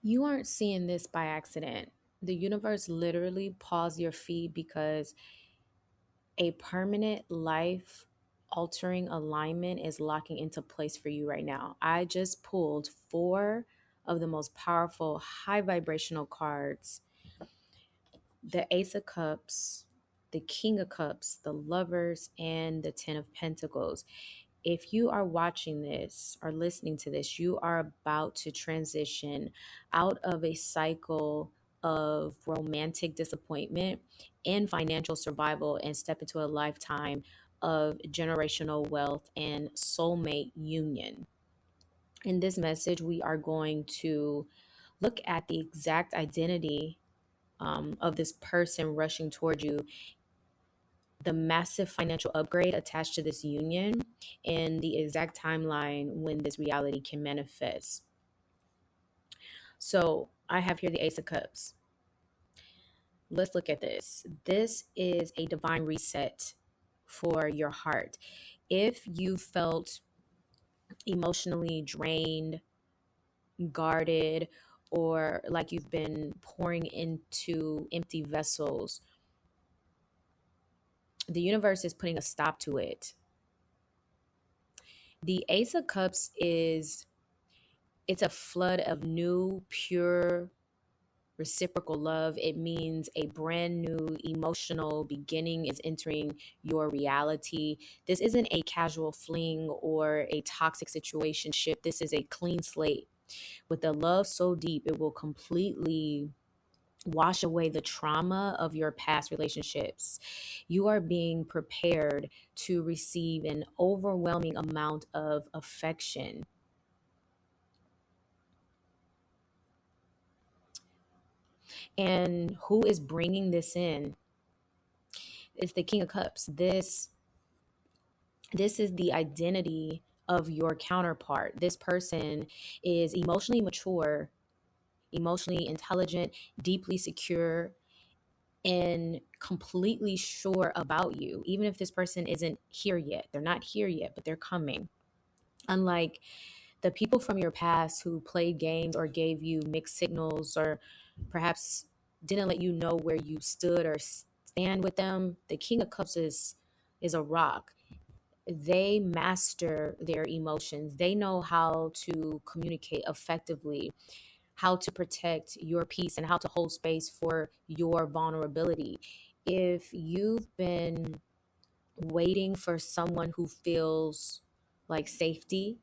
You aren't seeing this by accident. The universe literally paused your feed because a permanent life altering alignment is locking into place for you right now. I just pulled four of the most powerful high vibrational cards: the Ace of Cups, the King of Cups, the Lovers, and the Ten of Pentacles. If you are watching this or listening to this, you are about to transition out of a cycle of romantic disappointment and financial survival and step into a lifetime of generational wealth and soulmate union. In this message, we are going to look at the exact identity of this person rushing toward you, the massive financial upgrade attached to this union, and the exact timeline when this reality can manifest. So I have here the Ace of Cups. Let's look at this. This is a divine reset for your heart. If you felt emotionally drained, guarded, or like you've been pouring into empty vessels, the universe is putting a stop to it. The Ace of Cups is it's a flood of new, pure, reciprocal love. It means a brand new emotional beginning is entering your reality. This isn't a casual fling or a toxic situationship. This is a clean slate with a love so deep it will completely wash away the trauma of your past relationships. You are being prepared to receive an overwhelming amount of affection. And who is bringing this in? It's the King of Cups. This is the identity of your counterpart. This person is emotionally mature, emotionally intelligent, deeply secure, and completely sure about you. Even if this person isn't here yet, they're not here yet, but they're coming. Unlike the people from your past who played games or gave you mixed signals or perhaps didn't let you know where you stood or stand with them, the King of Cups is a rock. They master their emotions. They know how to communicate effectively, how to protect your peace, and how to hold space for your vulnerability. If you've been waiting for someone who feels like safety,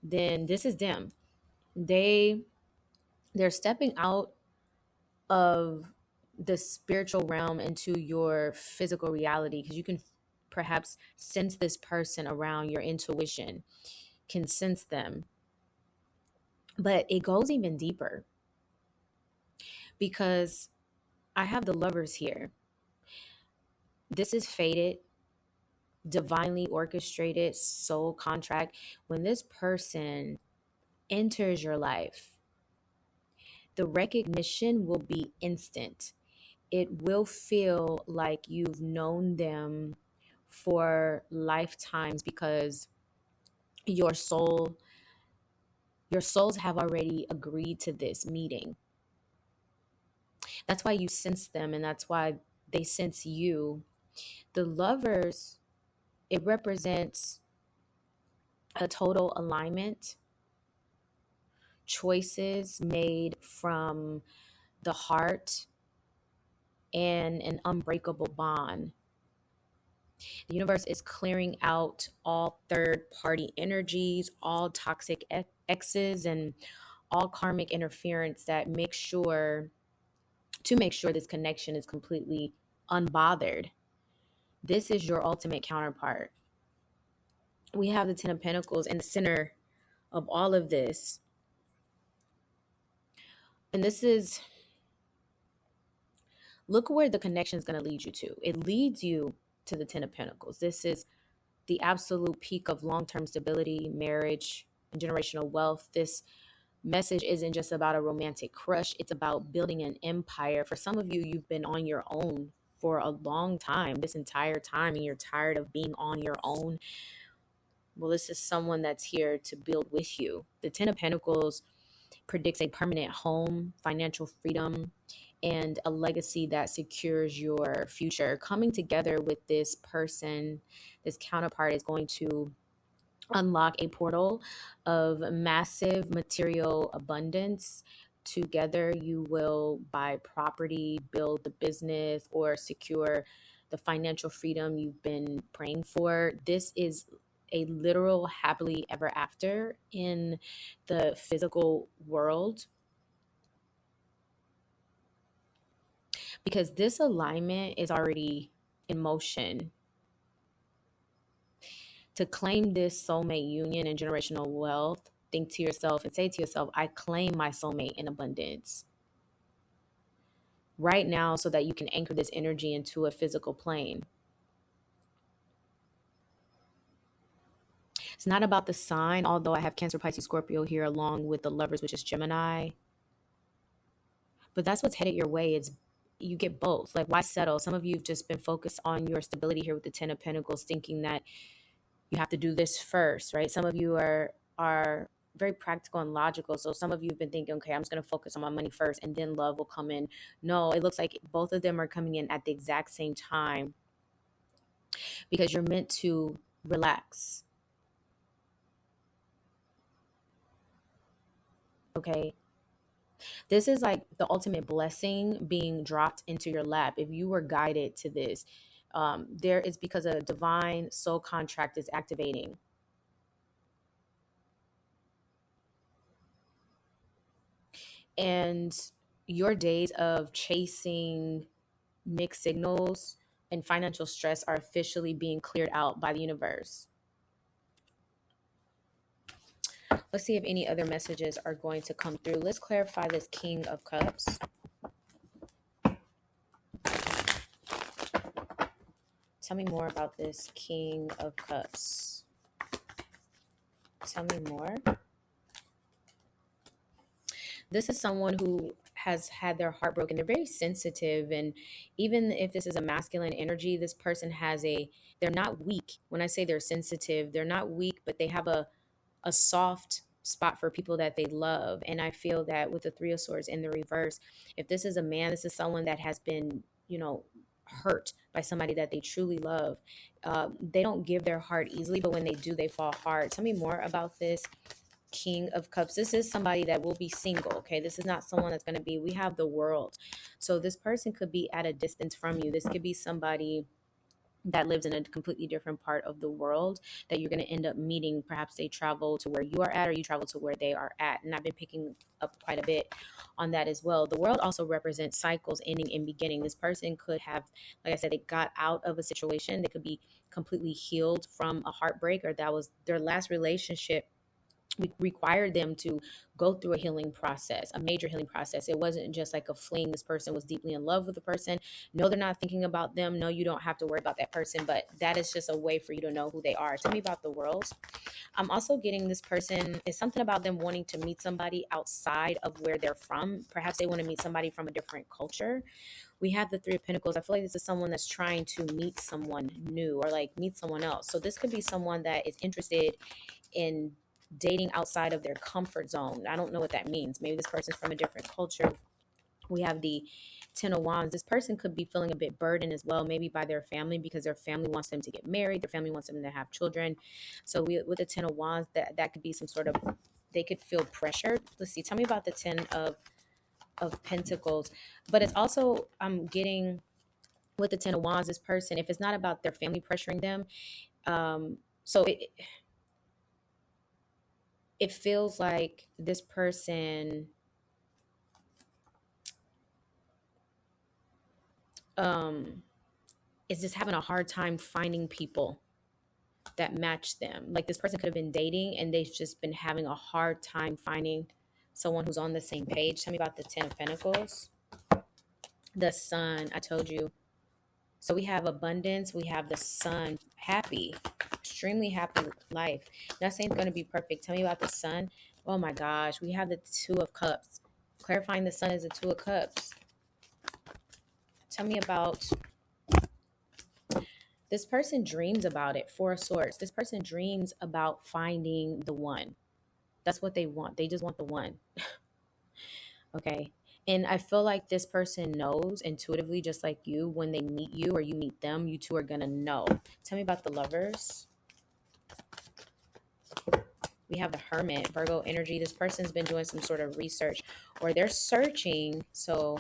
then this is them. They they're stepping out of the spiritual realm into your physical reality because you can perhaps sense this person around. Your intuition can sense them, but it goes even deeper because I have the Lovers here. This is fated, divinely orchestrated soul contract. When this person enters your life, the recognition will be instant. It will feel like you've known them for lifetimes because your soul your souls have already agreed to this meeting. That's why you sense them and that's why they sense you. The Lovers, it represents a total alignment, choices made from the heart, and an unbreakable bond. The universe is clearing out all third party energies, all toxic exes, and all karmic interference that make sure this connection is completely unbothered. This is your ultimate counterpart. We have the Ten of Pentacles in the center of all of this. And this is, look where the connection is going to lead you to. It leads you to the Ten of Pentacles. This is the absolute peak of long-term stability, marriage, and generational wealth. This message isn't just about a romantic crush. It's about building an empire. For some of you, you've been on your own for a long time, this entire time, and you're tired of being on your own. Well, this is someone that's here to build with you. The Ten of Pentacles predicts a permanent home, financial freedom, and a legacy that secures your future. Coming together with this person, this counterpart, is going to unlock a portal of massive material abundance. Together, you will buy property, build the business, or secure the financial freedom you've been praying for. This is a literal happily ever after in the physical world, because this alignment is already in motion. To claim this soulmate union and generational wealth, think to yourself and say to yourself, I claim my soulmate in abundance right now, so that you can anchor this energy into a physical plane. It's not about the sign, although I have Cancer, Pisces, Scorpio here along with the Lovers, which is Gemini. But that's what's headed your way. It's you get both. Like, why settle? Some of you have just been focused on your stability here with the Ten of Pentacles, thinking that you have to do this first, right? Some of you are very practical and logical. So some of you have been thinking, okay, I'm just going to focus on my money first and then love will come in. No, it looks like both of them are coming in at the exact same time, because you're meant to relax. Okay. This is like the ultimate blessing being dropped into your lap. If you were guided to this, there is because a divine soul contract is activating. And your days of chasing mixed signals and financial stress are officially being cleared out by the universe. Let's see if any other messages are going to come through. Let's clarify this King of Cups. Tell me more about this King of Cups. Tell me more. This is someone who has had their heart broken. They're very sensitive. And even if this is a masculine energy, this person they're not weak. When I say they're sensitive, they're not weak, but they have a soft spot for people that they love. And I feel that with the Three of Swords in the reverse, if this is a man, this is someone that has been, hurt by somebody that they truly love. They don't give their heart easily, but when they do, they fall hard. Tell me more about this King of Cups. This is somebody that will be single. Okay. This is not someone that's going to be, we have the world. So this person could be at a distance from you. This could be somebody that lives in a completely different part of the world that you're going to end up meeting. Perhaps they travel to where you are at, or you travel to where they are at. And I've been picking up quite a bit on that as well. The world also represents cycles, ending and beginning. This person could have, like I said, they got out of a situation. They could be completely healed from a heartbreak, or that was their last relationship. We required them to go through a healing process, a major healing process. It wasn't just like a fling. This person was deeply in love with the person. No, they're not thinking about them. No, you don't have to worry about that person, but that is just a way for you to know who they are. Tell me about the world. I'm also getting this person is something about them wanting to meet somebody outside of where they're from. Perhaps they want to meet somebody from a different culture. We have the Three of Pentacles. I feel like this is someone that's trying to meet someone new, or like meet someone else. So this could be someone that is interested in dating outside of their comfort zone. I don't know what that means. Maybe this person's from a different culture. We have the Ten of Wands. This person could be feeling a bit burdened as well, maybe by their family, because their family wants them to get married. Their family wants them to have children. So with the Ten of Wands, that could be some sort of, they could feel pressured. Let's see. Tell me about the Ten of Pentacles. But it's also, I'm getting with the Ten of Wands, this person, if it's not about their family pressuring them, so it feels like this person is just having a hard time finding people that match them. Like, this person could have been dating and they've just been having a hard time finding someone who's on the same page. Tell me about the Ten of Pentacles. The Sun, I told you. So we have abundance, we have the Sun, happy, extremely happy life. Not saying it's going to be perfect. Tell me about the Sun. Oh my gosh, we have the Two of Cups. Clarifying the Sun is the Two of Cups. Tell me about, this person dreams about it. Four of Swords. This person dreams about finding the one. That's what they want. They just want the one. Okay. And I feel like this person knows intuitively, just like you, when they meet you or you meet them, you two are going to know. Tell me about the lovers. We have the Hermit, Virgo energy. This person's been doing some sort of research or they're searching. So,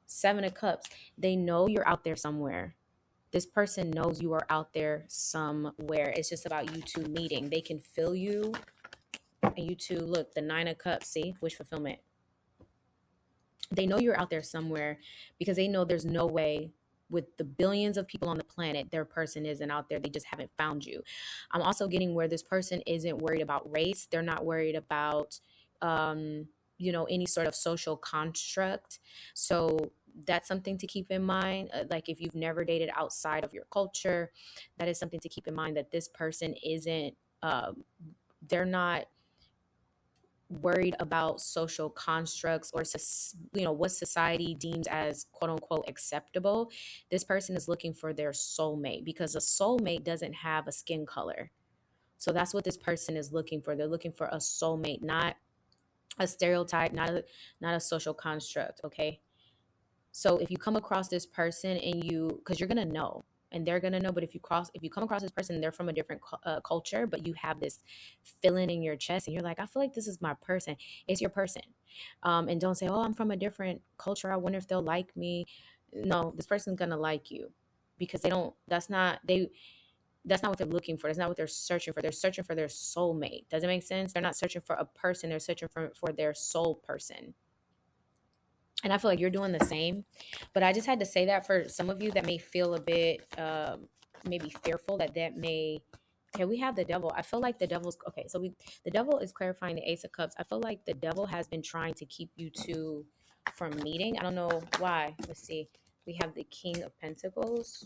Seven of Cups, they know you're out there somewhere. This person knows you are out there somewhere. It's just about you two meeting. They can feel you. And you two, look, the Nine of Cups, see, wish fulfillment. They know you're out there somewhere because they know there's no way with the billions of people on the planet their person isn't out there. They just haven't found you. I'm also getting where this person isn't worried about race. They're not worried about any sort of social construct. So that's something to keep in mind. Like if you've never dated outside of your culture, that is something to keep in mind, that this person isn't they're not worried about social constructs or what society deems as quote unquote acceptable. This person is looking for their soulmate because a soulmate doesn't have a skin color. So that's what this person is looking for. They're looking for a soulmate, not a stereotype, not a social construct. Okay. So if you come across this person and because you're gonna know, and they're gonna know, but if you come across this person, they're from a different culture, but you have this feeling in your chest, and you're like, I feel like this is my person. It's your person, and don't say, oh, I'm from a different culture. I wonder if they'll like me. No, this person's gonna like you because they don't. That's not what they're looking for. That's not what they're searching for. They're searching for their soulmate. Does it make sense? They're not searching for a person. They're searching for their soul person. And I feel like you're doing the same. But I just had to say that for some of you that may feel a bit maybe fearful that may. Okay, we have the devil. I feel like the devil's okay. So the devil is clarifying the Ace of Cups. I feel like the devil has been trying to keep you two from meeting. I don't know why. Let's see. We have the King of Pentacles.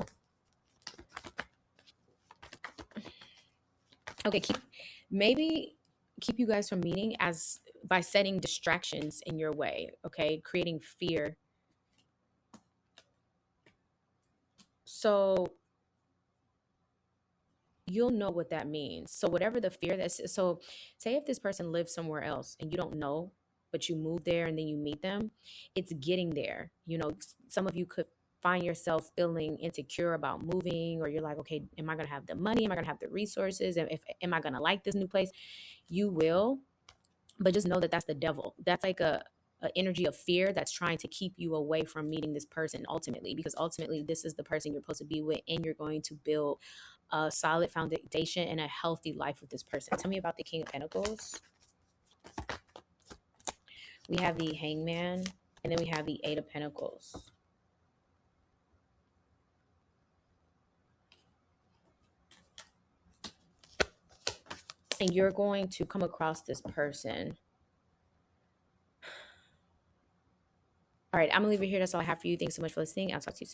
Okay, maybe keep you guys from meeting as by setting distractions in your way. Okay, creating fear. So you'll know what that means. So whatever the fear that's, so say if this person lives somewhere else and you don't know, but you move there and then you meet them, it's getting there. Some of you could find yourself feeling insecure about moving, or you're like, okay, am I going to have the money? Am I going to have the resources? And if am I going to like this new place? You will, but just know that that's the devil. That's like a energy of fear that's trying to keep you away from meeting this person ultimately, because ultimately this is the person you're supposed to be with, and you're going to build a solid foundation and a healthy life with this person. Tell me about the King of Pentacles. We have the Hangman, and then we have the Eight of Pentacles. And you're going to come across this person. All right, I'm gonna leave it here. That's all I have for you. Thanks so much for listening. I'll talk to you soon.